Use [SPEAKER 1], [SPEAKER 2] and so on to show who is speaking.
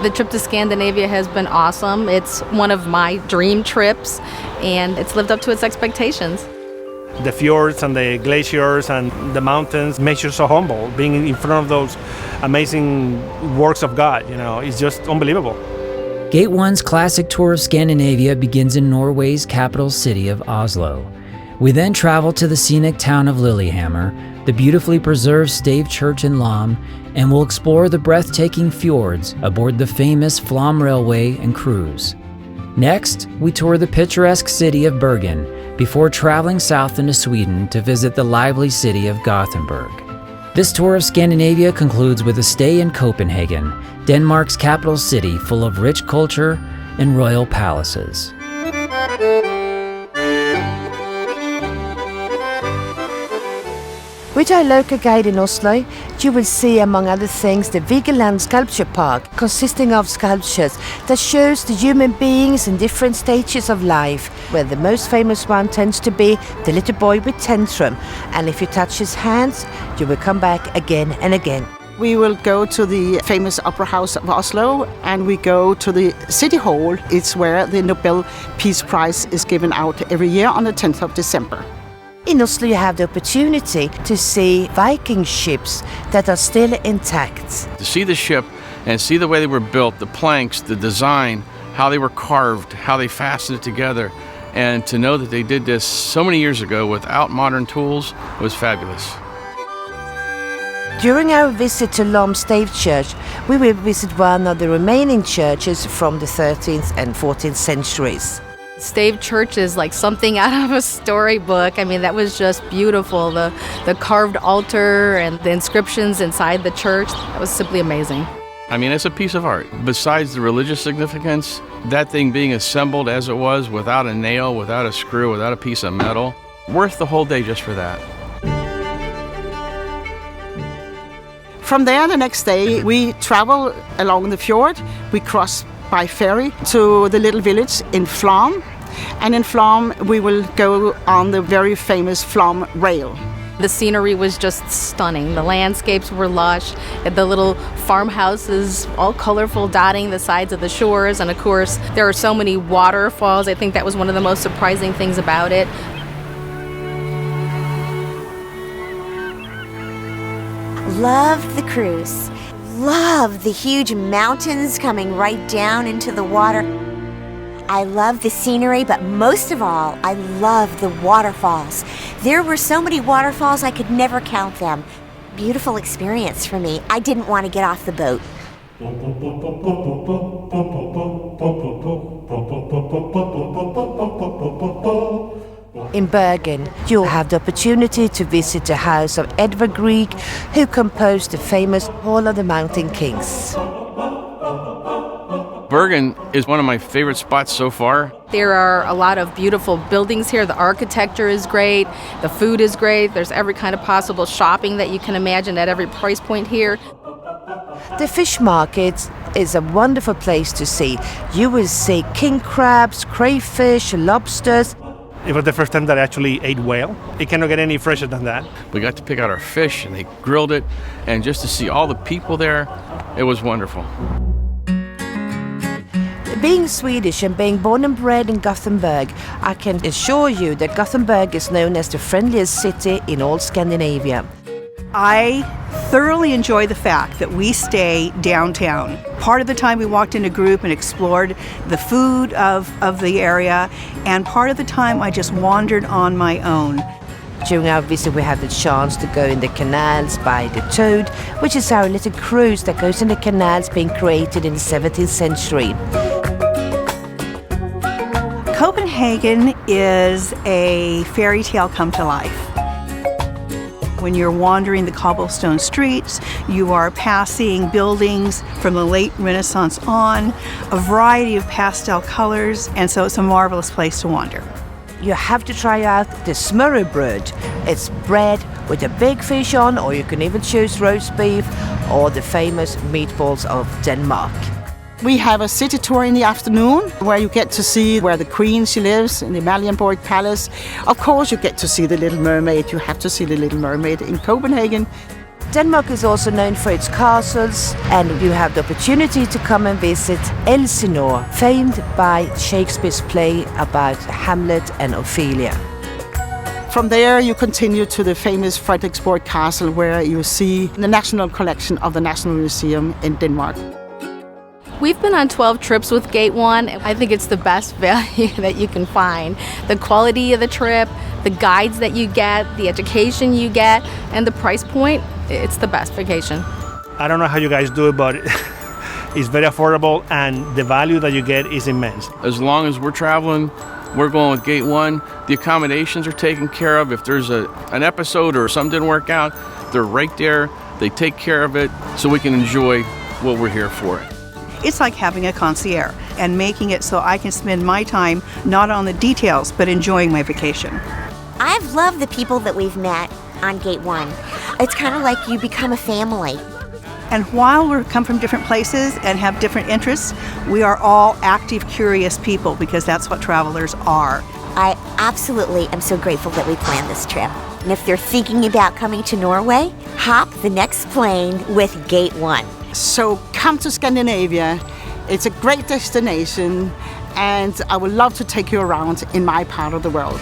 [SPEAKER 1] The trip to Scandinavia has been awesome. It's one of my dream trips, and it's lived up to its expectations.
[SPEAKER 2] The fjords and the glaciers and the mountains makes you so humble. Being in front of those amazing works of God, it's just unbelievable.
[SPEAKER 3] Gate 1's classic tour of Scandinavia begins in Norway's capital city of Oslo. We then travel to the scenic town of Lillehammer, the beautifully preserved stave church in Lom, and we'll explore the breathtaking fjords aboard the famous Flam Railway and cruise. Next, we tour the picturesque city of Bergen before traveling south into Sweden to visit the lively city of Gothenburg. This tour of Scandinavia concludes with a stay in Copenhagen, Denmark's capital city full of rich culture and royal palaces.
[SPEAKER 4] With our local guide in Oslo, you will see, among other things, the Vigeland Sculpture Park, consisting of sculptures that shows the human beings in different stages of life, where the most famous one tends to be the little boy with tantrum, and if you touch his hands, you will come back again and again.
[SPEAKER 5] We will go to the famous Opera House of Oslo, and we go to the City Hall. It's where the Nobel Peace Prize is given out every year on the 10th of December.
[SPEAKER 4] In Oslo you have the opportunity to see Viking ships that are still intact.
[SPEAKER 6] To see the ship and see the way they were built, the planks, the design, how they were carved, how they fastened it together, and to know that they did this so many years ago without modern tools was fabulous.
[SPEAKER 4] During our visit to Lom Stave Church, we will visit one of the remaining churches from the 13th and 14th centuries.
[SPEAKER 1] Stave Church is like something out of a storybook. I mean, that was just beautiful. The carved altar and the inscriptions inside the church, that was simply amazing.
[SPEAKER 6] I mean, it's a piece of art. Besides the religious significance, that thing being assembled as it was, without a nail, without a screw, without a piece of metal, worth the whole day just for that.
[SPEAKER 5] From there, the next day, we travel along the fjord. We cross by ferry to the little village in Flam. And in Flam, we will go on the very famous Flam Rail.
[SPEAKER 1] The scenery was just stunning. The landscapes were lush, the little farmhouses, all colorful, dotting the sides of the shores. And of course, there are so many waterfalls. I think that was one of the most surprising things about it.
[SPEAKER 7] Love the cruise. Love the huge mountains coming right down into the water. I love the scenery, but most of all, I love the waterfalls. There were so many waterfalls I could never count them. Beautiful experience for me. I didn't want to get off the boat.
[SPEAKER 4] In Bergen, you'll have the opportunity to visit the house of Edvard Grieg, who composed the famous Hall of the Mountain Kings.
[SPEAKER 6] Bergen is one of my favorite spots so far.
[SPEAKER 1] There are a lot of beautiful buildings here. The architecture is great. The food is great. There's every kind of possible shopping that you can imagine at every price point here.
[SPEAKER 4] The fish market is a wonderful place to see. You will see king crabs, crayfish, lobsters.
[SPEAKER 2] It was the first time that I actually ate whale. It cannot get any fresher than that.
[SPEAKER 6] We got to pick out our fish and they grilled it, and just to see all the people there, it was wonderful.
[SPEAKER 4] Being Swedish and being born and bred in Gothenburg, I can assure you that Gothenburg is known as the friendliest city in all Scandinavia.
[SPEAKER 8] I thoroughly enjoy the fact that we stay downtown. Part of the time we walked in a group and explored the food of the area, and part of the time I just wandered on my own.
[SPEAKER 4] During our visit we had the chance to go in the canals by the Toad, which is our little cruise that goes in the canals being created in the 17th century.
[SPEAKER 8] Copenhagen is a fairy tale come to life. When you're wandering the cobblestone streets, you are passing buildings from the late Renaissance on, a variety of pastel colors, and so it's a marvelous place to wander.
[SPEAKER 4] You have to try out the smørrebrød. It's bread with a big fish on, or you can even choose roast beef or the famous meatballs of Denmark.
[SPEAKER 5] We have a city tour in the afternoon where you get to see where the queen she lives in the Amalienborg Palace. Of course you get to see the Little Mermaid. You have to see the Little Mermaid in Copenhagen.
[SPEAKER 4] Denmark is also known for its castles, and you have the opportunity to come and visit Elsinore, famed by Shakespeare's play about Hamlet and Ophelia.
[SPEAKER 5] From there, you continue to the famous Frederiksborg Castle, where you see the national collection of the National Museum in Denmark.
[SPEAKER 1] We've been on 12 trips with Gate 1. I think it's the best value that you can find. The quality of the trip, the guides that you get, the education you get, and the price point, it's the best vacation.
[SPEAKER 2] I don't know how you guys do it, but it's very affordable and the value that you get is immense.
[SPEAKER 6] As long as we're traveling, we're going with Gate 1. The accommodations are taken care of. If there's an episode or something didn't work out, they're right there. They take care of it so we can enjoy what we're here for.
[SPEAKER 8] It's like having a concierge and making it so I can spend my time not on the details, but enjoying my vacation.
[SPEAKER 7] I've loved the people that we've met on Gate 1. It's kind of like you become a family.
[SPEAKER 8] And while we come from different places and have different interests, we are all active, curious people because that's what travelers are.
[SPEAKER 7] I absolutely am so grateful that we planned this trip. And if they're thinking about coming to Norway, hop the next plane with Gate 1.
[SPEAKER 5] So come to Scandinavia. It's a great destination, and I would love to take you around in my part of the world.